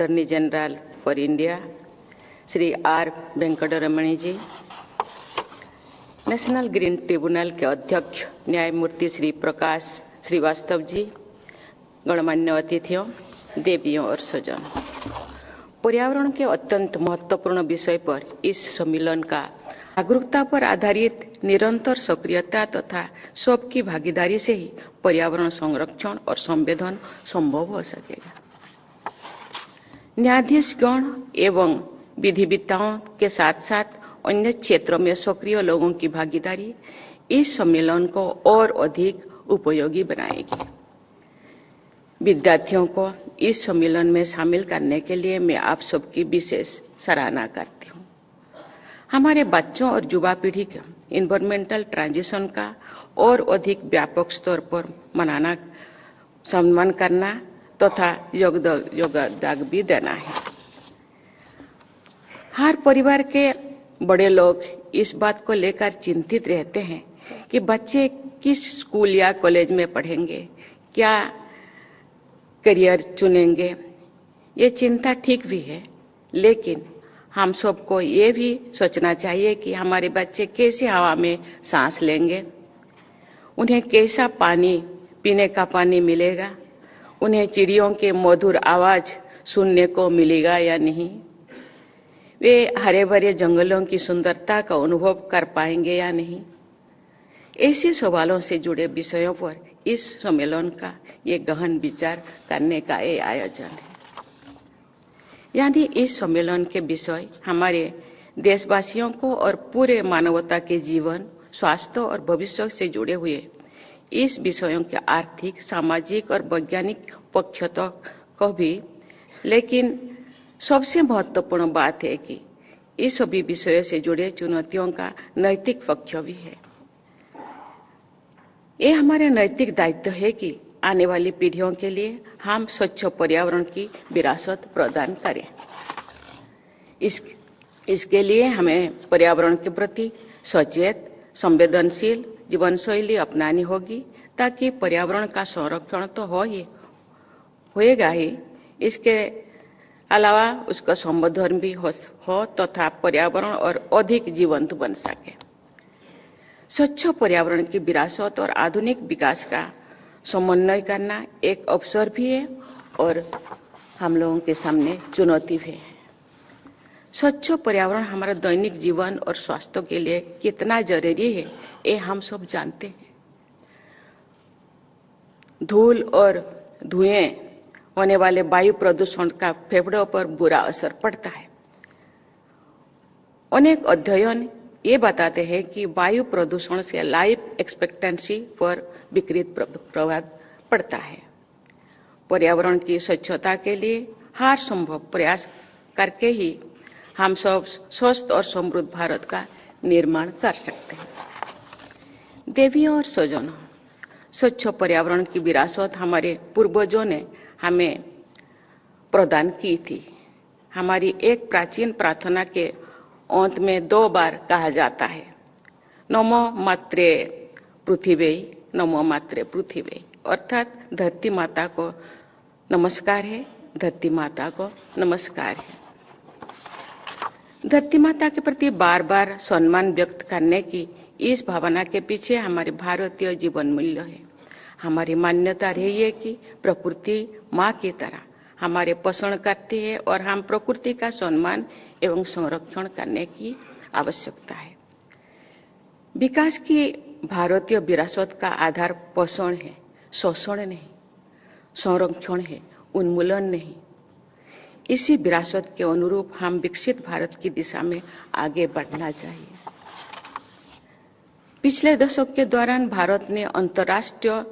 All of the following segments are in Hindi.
Attorney general for India Shri R Venkataramani ji, national green tribunal के अध्यक्ष न्यायमूर्ति श्री प्रकाश श्रीवास्तव जी, गणमान्य अतिथियों, देवियों और स्वजन, पर्यावरण के अत्यंत महत्वपूर्ण विषय पर इस सम्मेलन का जागरूकता पर आधारित निरंतर सक्रियता तथा सबकी भागीदारी से ही पर्यावरण संरक्षण और संवर्धन संभव हो सकेगा। न्यायाधीशगण एवं विधिवेत्ताओं के साथ साथ अन्य क्षेत्रों में सक्रिय लोगों की भागीदारी इस सम्मेलन को और अधिक उपयोगी बनाएगी। विद्यार्थियों को इस सम्मेलन में शामिल करने के लिए मैं आप सबकी विशेष सराहना करती हूँ। हमारे बच्चों और युवा पीढ़ी के इन्वायरमेंटल ट्रांजिशन का और अधिक व्यापक स्तर पर मनाना, सम्मान करना तथा योगदान भी देना है। हर परिवार के बड़े लोग इस बात को लेकर चिंतित रहते हैं कि बच्चे किस स्कूल या कॉलेज में पढ़ेंगे, क्या करियर चुनेंगे। ये चिंता ठीक भी है, लेकिन हम सबको ये भी सोचना चाहिए कि हमारे बच्चे कैसे हवा में सांस लेंगे, उन्हें कैसा पानी, पीने का पानी मिलेगा, उन्हें चिड़ियों के मधुर आवाज सुनने को मिलेगा या नहीं, वे हरे भरे जंगलों की सुंदरता का अनुभव कर पाएंगे या नहीं। ऐसे सवालों से जुड़े विषयों पर इस सम्मेलन का ये गहन विचार करने का ये आयोजन है। यदि इस सम्मेलन के विषय हमारे देशवासियों को और पूरे मानवता के जीवन, स्वास्थ्य और भविष्य से जुड़े हुए इस विषयों के आर्थिक, सामाजिक और वैज्ञानिक पक्ष को भी, लेकिन सबसे महत्वपूर्ण बात है कि इस सभी विषयों से जुड़े चुनौतियों का नैतिक पक्ष भी है। ये हमारे नैतिक दायित्व है कि आने वाली पीढ़ियों के लिए हम स्वच्छ पर्यावरण की विरासत प्रदान करें। इसके लिए हमें पर्यावरण के प्रति सचेत, संवेदनशील जीवन शैली अपनानी होगी, ताकि पर्यावरण का संरक्षण तो होएगा ही, इसके अलावा उसका संवर्धन भी हो तथा पर्यावरण और अधिक जीवंत बन सके। स्वच्छ पर्यावरण की विरासत और आधुनिक विकास का समन्वय करना एक अवसर भी है और हम लोगों के सामने चुनौती भी है। स्वच्छ पर्यावरण हमारा दैनिक जीवन और स्वास्थ्य के लिए कितना जरूरी है, ये हम सब जानते हैं। धूल और धुएं होने वाले वायु प्रदूषण का फेफड़ों पर बुरा असर पड़ता है। अनेक अध्ययन ये बताते हैं कि वायु प्रदूषण से लाइफ एक्सपेक्टेंसी पर विपरीत प्रभाव पड़ता है। पर्यावरण की स्वच्छता के लिए हर संभव प्रयास करके ही हम सब स्वस्थ और समृद्ध भारत का निर्माण कर सकते हैं। देवियों और स्वजनों, स्वच्छ पर्यावरण की विरासत हमारे पूर्वजों ने हमें प्रदान की थी। हमारी एक प्राचीन प्रार्थना के अंत में 2 बार कहा जाता है, नमो मात्रे पृथ्वी, नमो मात्रे पृथ्वी, अर्थात धरती माता को नमस्कार है, धरती माता को नमस्कार है। धरती माता के प्रति बार बार सम्मान व्यक्त करने की इस भावना के पीछे हमारे भारतीय जीवन मूल्य है। हमारी मान्यता रही है कि प्रकृति माँ की तरह हमारे पोषण करती है और हम प्रकृति का सम्मान एवं संरक्षण करने की आवश्यकता है। विकास की भारतीय विरासत का आधार पोषण है, शोषण नहीं, संरक्षण है, उन्मूलन नहीं। इसी विरासत के अनुरूप हम विकसित भारत की दिशा में आगे बढ़ना चाहिए। पिछले दशक के दौरान भारत ने अंतर्राष्ट्रीय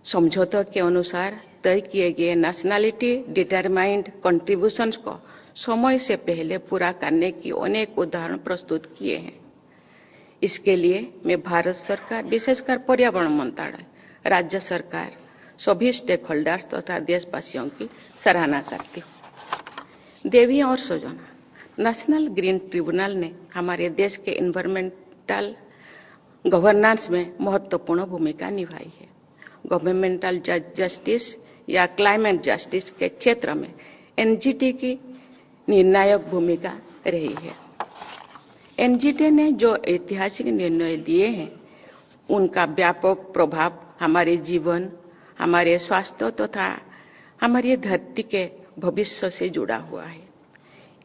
समझौतों के अनुसार तय किए गए नेशनलिटी डिटरमाइंड कंट्रीब्यूशंस को समय से पहले पूरा करने की अनेक उदाहरण प्रस्तुत किए हैं। इसके लिए मैं भारत सरकार, विशेषकर पर्यावरण मंत्रालय, राज्य सरकार, सभी स्टेक होल्डर्स तथा देशवासियों की सराहना करती हूँ। देवियों और स्वजनों, नेशनल ग्रीन ट्रिब्यूनल ने हमारे देश के एनवायरमेंटल गवर्नेंस में महत्वपूर्ण भूमिका निभाई है। गवर्नमेंटल जस्टिस या क्लाइमेट जस्टिस के क्षेत्र में एनजीटी की निर्णायक भूमिका रही है। एनजीटी ने जो ऐतिहासिक निर्णय लिए हैं उनका व्यापक प्रभाव हमारे जीवन, हमारे स्वास्थ्य तथा हमारी धरती के भविष्य से जुड़ा हुआ है।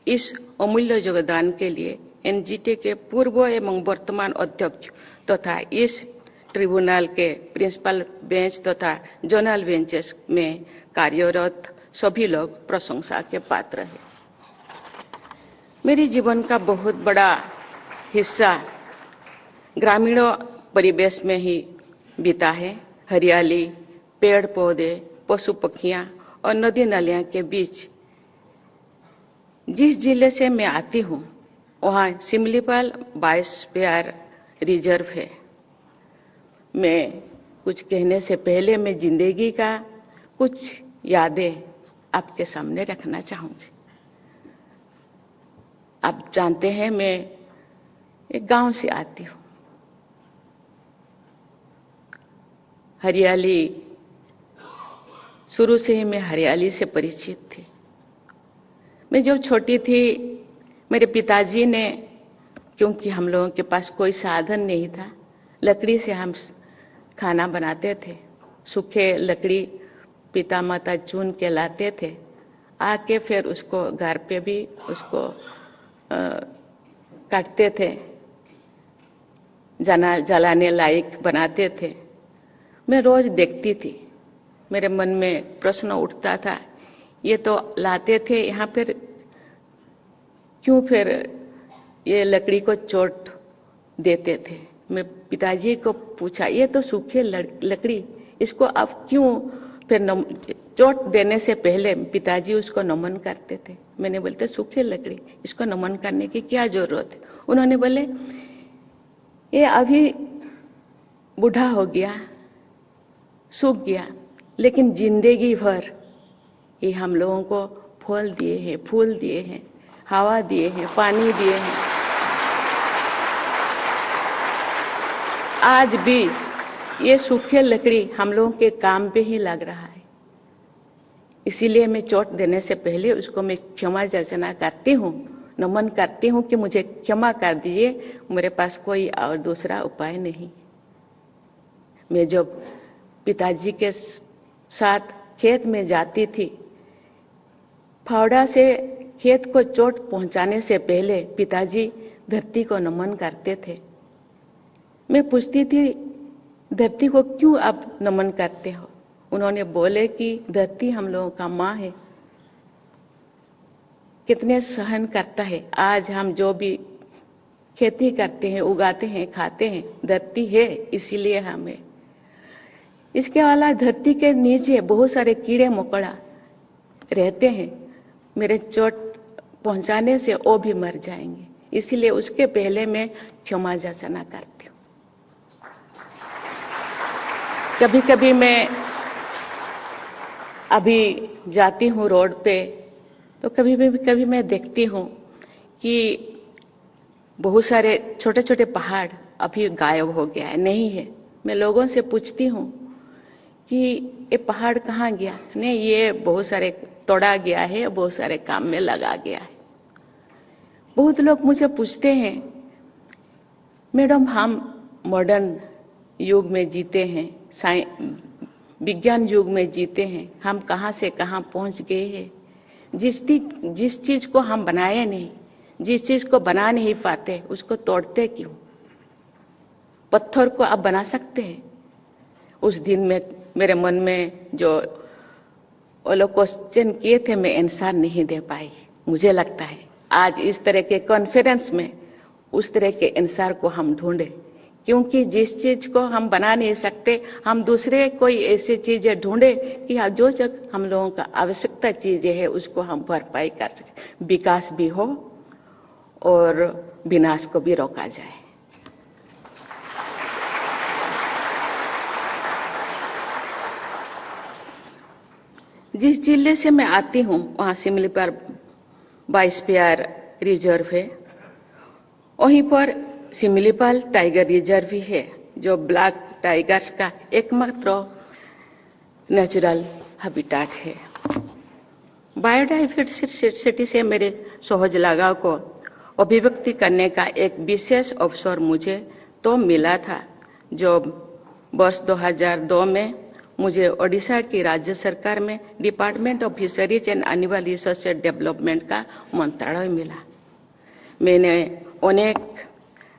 इस अमूल्य योगदान के लिए एनजीटी के पूर्व एवं वर्तमान अध्यक्ष तथा इस ट्रिब्यूनल के प्रिंसिपल बेंच तथा जोनल बेंचेस में कार्यरत सभी लोग प्रशंसा के पात्र हैं। मेरे जीवन का बहुत बड़ा हिस्सा ग्रामीण परिवेश में ही बीता है। हरियाली, पेड़ पौधे, पशु पक्षियां और नदी नालियां के बीच जिस जिले से मैं आती हूँ वहाँ सिमलीपाल बायोस्फीयर रिजर्व है। मैं कुछ कहने से पहले मैं जिंदगी का कुछ यादें आपके सामने रखना चाहूंगी। आप जानते हैं मैं एक गांव से आती हूँ। हरियाली, शुरू से ही मैं हरियाली से परिचित थी। मैं जब छोटी थी मेरे पिताजी ने, क्योंकि हम लोगों के पास कोई साधन नहीं था, लकड़ी से हम खाना बनाते थे। सूखे लकड़ी पिता माता चुन के लाते थे, आके फिर उसको घर पे भी उसको काटते थे, जलाने लायक बनाते थे। मैं रोज देखती थी। मेरे मन में प्रश्न उठता था, ये तो लाते थे यहाँ पर, क्यों फिर ये लकड़ी को चोट देते थे। मैं पिताजी को पूछा, ये तो सूखे लकड़ी, इसको आप क्यों फिर चोट देने से पहले पिताजी उसको नमन करते थे। मैंने बोलते सूखे लकड़ी, इसको नमन करने की क्या जरूरत है। उन्होंने बोले ये अभी बूढ़ा हो गया, सूख गया, लेकिन जिंदगी भर ये हम लोगों को फल दिए हैं, फूल दिए हैं, हवा दिए हैं, पानी दिए हैं। आज भी ये सूखे लकड़ी हम लोगों के काम पे ही लग रहा है। इसीलिए मैं चोट देने से पहले उसको मैं क्षमा याचना करती हूँ, नमन करती हूँ कि मुझे क्षमा कर दीजिए, मेरे पास कोई और दूसरा उपाय नहीं। मैं जब पिताजी के साथ खेत में जाती थी, फावड़ा से खेत को चोट पहुंचाने से पहले पिताजी धरती को नमन करते थे। मैं पूछती थी, धरती को क्यों आप नमन करते हो। उन्होंने बोले कि धरती हम लोगों का माँ है, कितने सहन करता है। आज हम जो भी खेती करते हैं, उगाते हैं, खाते हैं, धरती है इसीलिए हमें। इसके अलावा धरती के नीचे बहुत सारे कीड़े मकोड़ा रहते हैं, मेरे चोट पहुंचाने से वो भी मर जाएंगे, इसीलिए उसके पहले मैं क्षमा याचना करती हूँ। कभी कभी मैं अभी जाती हूँ रोड पे, तो कभी मैं देखती हूँ कि बहुत सारे छोटे छोटे पहाड़ अभी गायब हो गया है, नहीं है। मैं लोगों से पूछती हूँ कि ये पहाड़ कहाँ गया। नहीं, ये बहुत सारे तोड़ा गया है, बहुत सारे काम में लगा गया है। बहुत लोग मुझे पूछते हैं, मैडम हम मॉडर्न युग में जीते हैं, विज्ञान युग में जीते हैं, हम कहाँ से कहाँ पहुँच गए हैं। जिस चीज को हम बनाए नहीं, जिस चीज को बना नहीं पाते, उसको तोड़ते क्यों। पत्थर को आप बना सकते हैं। उस दिन में मेरे मन में जो वो लोग क्वेश्चन किए थे, मैं आंसर नहीं दे पाई। मुझे लगता है आज इस तरह के कॉन्फ्रेंस में उस तरह के आंसर को हम ढूंढे, क्योंकि जिस चीज को हम बना नहीं सकते, हम दूसरे कोई ऐसी चीजें ढूंढे कि जो जब हम लोगों का आवश्यकता चीजें है उसको हम भरपाई कर सके, विकास भी हो और विनाश को भी रोका जाए। जिस जिले से मैं आती हूँ वहाँ सिमलीपाल बायोस्फीयर रिजर्व है। वहीं पर सिमलीपाल टाइगर रिजर्व भी है, जो ब्लैक टाइगर्स का एकमात्र नेचुरल हैबिटेट है। बायोडाइवर्सिटी से मेरे सहज लगाव को अभिव्यक्ति करने का एक विशेष अवसर मुझे तो मिला था, जो वर्ष 2002 में मुझे ओडिशा की राज्य सरकार में department of fisheries and animal resource development का मंत्रालय मिला। मैंने अनेक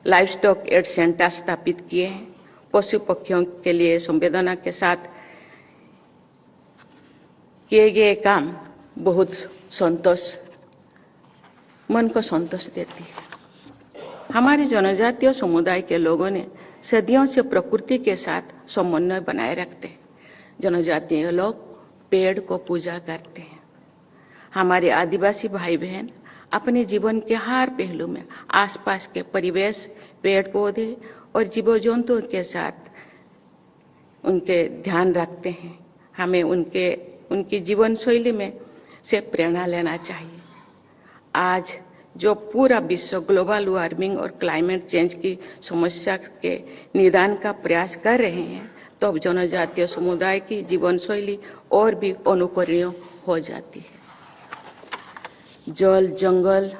लाइव स्टॉक एड सेंटर स्थापित किए हैं। पशु पक्षियों के लिए संवेदना के साथ किए गए काम बहुत मन को संतोष देती है। हमारे जनजातीय समुदाय के लोगों ने सदियों से प्रकृति के साथ समन्वय बनाए रखते हैं। जनजातीय लोग पेड़ को पूजा करते हैं। हमारे आदिवासी भाई बहन अपने जीवन के हर पहलू में आसपास के परिवेश, पेड़ पौधे और जीव जंतुओं के साथ उनके ध्यान रखते हैं। हमें उनकी जीवन शैली में से प्रेरणा लेना चाहिए। आज जो पूरा विश्व ग्लोबल वार्मिंग और क्लाइमेट चेंज की समस्या के निदान का प्रयास कर रहे हैं, तो अब जनजातीय समुदाय की जीवन शैली और भी अनुकरणीय हो जाती है। जल, जंगल,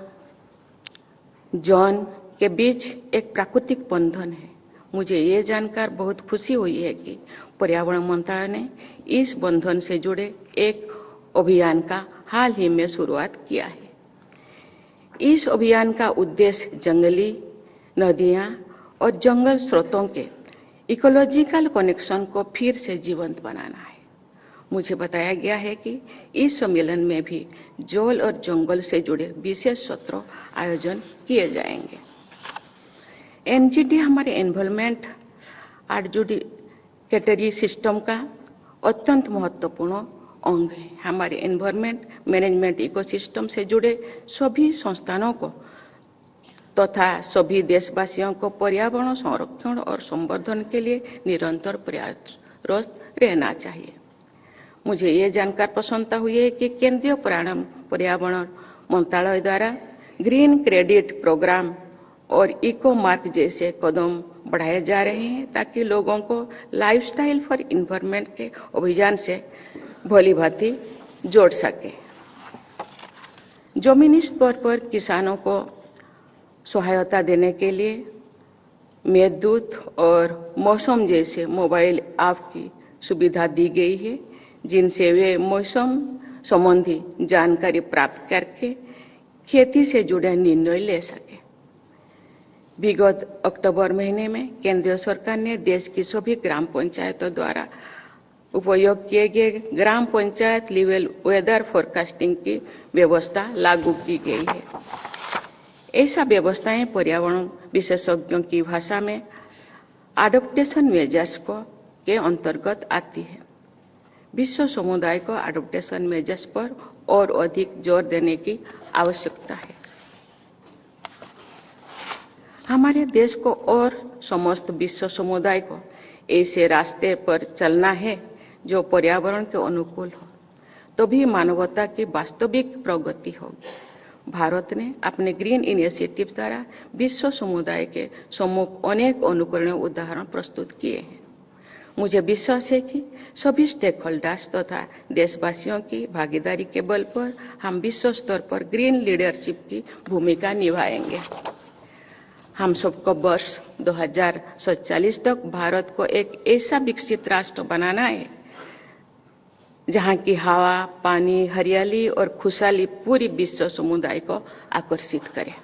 जौन के बीच एक प्राकृतिक बंधन है। मुझे ये जानकर बहुत खुशी हुई है कि पर्यावरण मंत्रालय ने इस बंधन से जुड़े एक अभियान का हाल ही में शुरुआत किया है। इस अभियान का उद्देश्य जंगली नदियां और जंगल स्रोतों के इकोलॉजिकल कनेक्शन को फिर से जीवंत बनाना है। मुझे बताया गया है कि इस सम्मेलन में भी जल और जंगल से जुड़े विशेष सत्र आयोजन किए जाएंगे। एनजीटी हमारे एनवायरमेंट एडजुडिकेटरी सिस्टम का अत्यंत महत्वपूर्ण अंग है। हमारे एनवायरमेंट मैनेजमेंट इकोसिस्टम से जुड़े सभी संस्थानों को तथा सभी देशवासियों को पर्यावरण संरक्षण और संवर्धन के लिए निरंतर प्रयासरत रहना चाहिए। मुझे ये जानकर प्रसन्नता हुई है कि केंद्रीय पर्यावरण मंत्रालय द्वारा ग्रीन क्रेडिट प्रोग्राम और इको मार्क जैसे कदम बढ़ाए जा रहे हैं, ताकि लोगों को लाइफस्टाइल फॉर इन्वायरमेंट के अभियान से भली भांति जोड़ सके। जमीनी स्तर पर किसानों को सहायता देने के लिए मेघदूत और मौसम जैसे मोबाइल ऐप की सुविधा दी गई है, जिनसे वे मौसम संबंधी जानकारी प्राप्त करके खेती से जुड़े निर्णय ले सके। विगत अक्टूबर महीने में केंद्र सरकार ने देश की सभी ग्राम पंचायतों द्वारा उपयोग किए गए ग्राम पंचायत लेवल वेदर फोरकास्टिंग की व्यवस्था लागू की गई है। ऐसा व्यवस्थाएं पर्यावरण विशेषज्ञों की भाषा में एडॉप्टेशन मेजर्स के अंतर्गत आती है। विश्व समुदाय को एडॉप्टेशन मेजर्स पर और अधिक जोर देने की आवश्यकता है। हमारे देश को और समस्त विश्व समुदाय को ऐसे रास्ते पर चलना है जो पर्यावरण के अनुकूल हो, तभी मानवता की वास्तविक प्रगति होगी। भारत ने अपने ग्रीन इनिशिएटिव द्वारा विश्व समुदाय के सम्मुख अनेक अनुकरणीय उदाहरण प्रस्तुत किए हैं। मुझे विश्वास है कि सभी स्टेक होल्डर्स तथा देशवासियों की भागीदारी के बल पर हम विश्व स्तर पर ग्रीन लीडरशिप की भूमिका निभाएंगे। हम सबको वर्ष 2047 तक भारत को एक ऐसा विकसित राष्ट्र बनाना है जहां की हवा, पानी, हरियाली और खुशहाली पूरी विश्व समुदाय को आकर्षित करे।